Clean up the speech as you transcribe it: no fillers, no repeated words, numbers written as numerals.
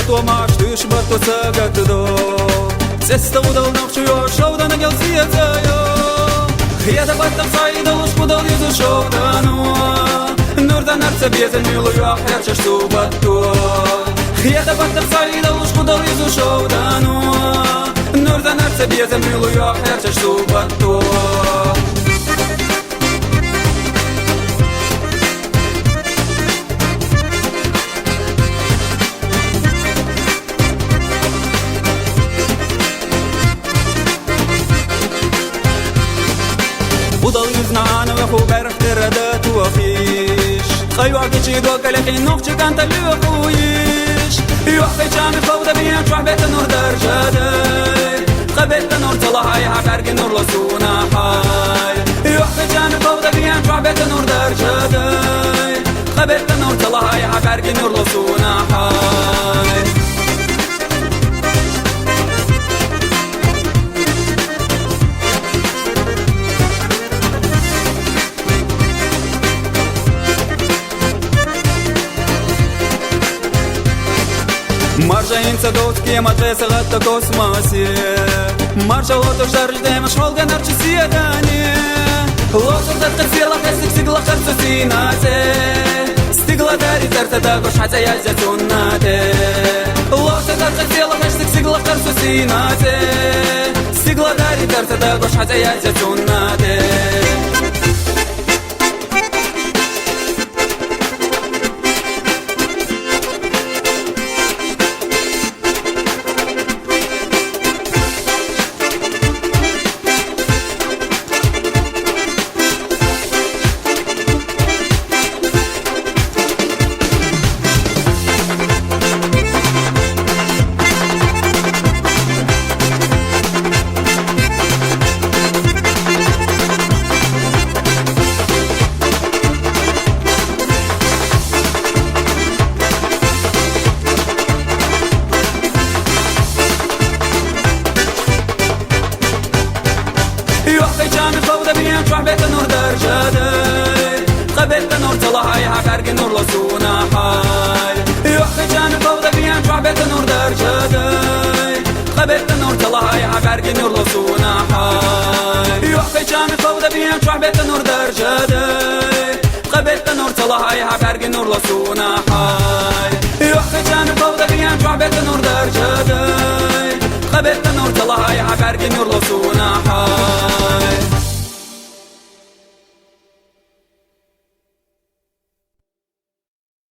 تو ماش تشبت تو ساقت دو سستود ونقشو شودا نقل سيتايو خياتا بطل صعيدا وشبودا يزو شودانو نوردا نرسى بيزن ميلو يوحير ششتو بطو خياتا بطل صعيدا وشبودا يزو شودانو نوردا نرسى بيزن ميلو يوحير ششتو بطو وضل يزنعنا ويخو بارف تردات وخيش خيوع كيشي دوك لكن نوخش كانت اللي وخويش يوحي جامي فوضى بيان شوح بيت النور درجاتي قبلت النور طلعي حكارك النور لسونا حاي يوحي جامي فوضى بيان شوح بيت النور درجاتي قبلت النور طلعي حكارك النور لسونا حاي مرجع ينسى دوت كيما تغيس غدا كوسماسي مرجع لوتو جرج دايما شغل دينار تشسيداني لوتو تدقل سيلا خيسك سيقلا خرسو سيناتي ستيقلا داري ترتا داقوش حتى يجزتون ناتي لوتو تدقل سيلا خيسك سيقلا خرسو سيناتي ستيقلا داري ترتا داقوش حتى يجزتون ناتي يوحي جامي فوضى بيان شوح بيت النور درجاتي قبلت النور طلعي حكارك النور لسونا حاي يوحي جامي فوضى بيان شوح بيت النور درجاتي قبلت النور طلعي حكارك النور لسونا حاي يوحي جامي فوضى بيان شوح بيت النور درجاتي قبلت النور طلعي حكارك النور لسونا حاي يوحي جامي فوضى بيان شوح بيت النور درجاتي قبلت النور طلعي حكارك النور لسونا حاي